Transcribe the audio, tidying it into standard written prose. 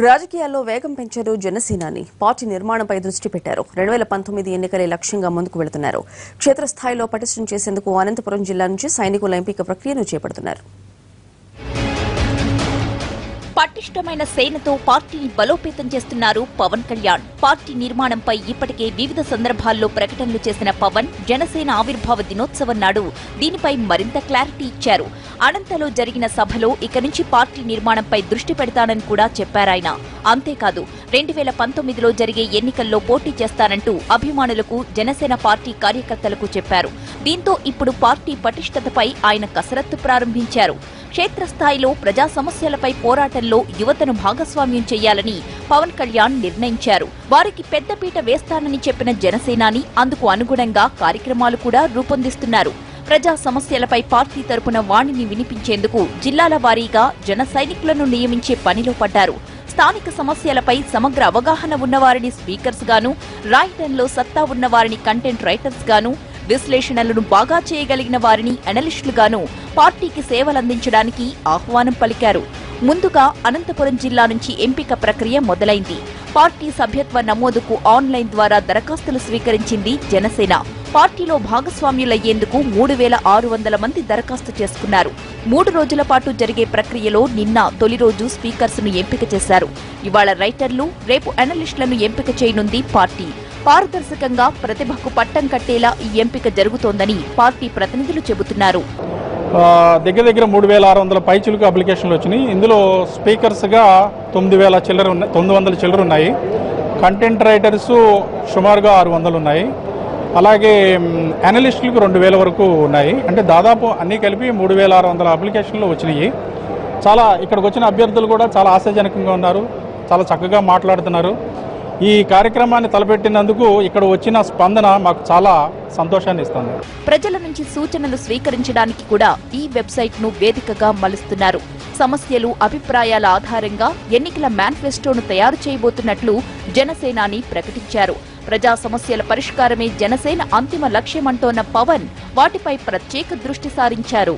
రాజకీయాల్లో వేగం పెంచారు జనసేనాని. పార్టీ నిర్మాణంపై దృష్టి పెట్టారు. 2019 ఎన్నికలే లక్ష్యంగా ముందుకు వెళుతున్నారు. క్షేత్రస్థాయిలో పటిష్టం చేసేందుకు అనంతపురం జిల్లా నుంచి సైనికుల ఎంపిక ప్రక్రియను చేపడుతున్నారు. పటిష్టమైన సేనతో పార్టీని బలోపేతం చేస్తున్నారు పవన్ కళ్యాణ్. పార్టీ నిర్మాణంపై ఇప్పటికే వివిధ సందర్భాల్లో ప్రకటనలు చేసిన పవన్ జనసేన ఆవిర్భావ దినోత్సవం నాడు దీనిపై మరింత క్లారిటీ ఇచ్చారు. అనంతలో జరిగిన సభలో ఇక నుంచి పార్టీ నిర్మాణంపై దృష్టి పెడతానని కూడా చెప్పారాయన. అంతేకాదు 2019లో జరిగే ఎన్నికల్లో పోటీ చేస్తానంటూ అభిమానులకు, జనసేన పార్టీ కార్యకర్తలకు చెప్పారు. దీంతో ఇప్పుడు పార్టీ పటిష్టతపై ఆయన కసరత్తు ప్రారంభించారు. క్షేత్రస్థాయిలో ప్రజా సమస్యలపై పోరాటంలో యువతను భాగస్వామ్యం చేయాలని పవన్ కళ్యాణ్ నిర్ణయించారు. వారికి పెద్దపీట వేస్తానని చెప్పిన జనసేనాని అందుకు అనుగుణంగా కార్యక్రమాలు కూడా రూపొందిస్తున్నారు. ప్రజా సమస్యలపై పార్టీ తరపున వాణిని వినిపించేందుకు జిల్లాల వారీగా జన సైనికులను నియమించే పనిలో పడ్డారు. స్థానిక సమస్యలపై సమగ్ర అవగాహన ఉన్నవారిని స్పీకర్స్ గాను, రాయటంలో సత్తా ఉన్నవారిని కంటెంట్ రైటర్స్ గాను, విశ్లేషణలను బాగా చేయగలిగిన వారిని అనలిస్టులుగాను పార్టీకి సేవలందించడానికి ఆహ్వానం పలికారు. ముందుగా అనంతపురం జిల్లా నుంచి ఎంపిక ప్రక్రియ మొదలైంది. పార్టీ సభ్యత్వ నమోదుకు ఆన్లైన్ ద్వారా దరఖాస్తులు స్వీకరించింది జనసేన. పార్టీలో భాగస్వామ్యులయ్యేందుకు 3600 మంది దరఖాస్తు చేసుకున్నారు. 3 రోజుల పాటు జరిగే ప్రక్రియలో నిన్న తొలి రోజు స్పీకర్స్ ను ఎంపిక చేశారు. ఇవాళ రైటర్లు, రేపు అనలిస్టులను ఎంపిక చేయనుంది పార్టీ. పారదర్శకంగా ప్రతిభకు పట్టం కట్టేలా ఈ ఎంపిక జరుగుతోందని పార్టీ ప్రతినిధులు చెబుతున్నారు. దగ్గర 3600 పైచులకు అప్లికేషన్లు వచ్చినాయి. ఇందులో స్పీకర్స్గా 900 చిల్లర ఉన్నాయి. కంటెంట్ రైటర్స్ సుమారుగా 600 ఉన్నాయి. అలాగే అనలిస్టులకు 2000 వరకు ఉన్నాయి. అంటే దాదాపు అన్నీ కలిపి 3600 అప్లికేషన్లు వచ్చినాయి. చాలా ఇక్కడికి వచ్చిన అభ్యర్థులు కూడా చాలా ఆశాజనకంగా ఉన్నారు. చాలా చక్కగా మాట్లాడుతున్నారు. ఈ కార్యక్రమాన్ని తలపెట్టినందుకు ఇక్కడ వచ్చిన స్పందన మాకు చాలా సంతోషాన్ని ఇస్తుంది. ప్రజల నుంచి సూచనలు స్వీకరించడానికి కూడా ఈ వెబ్సైట్ ను వేదికగా మలుస్తున్నారు. సమస్యలు, అభిప్రాయాల ఆధారంగా ఎన్నికల మేనిఫెస్టోను తయారు చేయబోతున్నట్లు జనసేనాని ప్రకటించారు. ప్రజా సమస్యల పరిష్కారమే జనసేన అంతిమ లక్ష్యమంటోన్న పవన్ వాటిపై ప్రత్యేక దృష్టి సారించారు.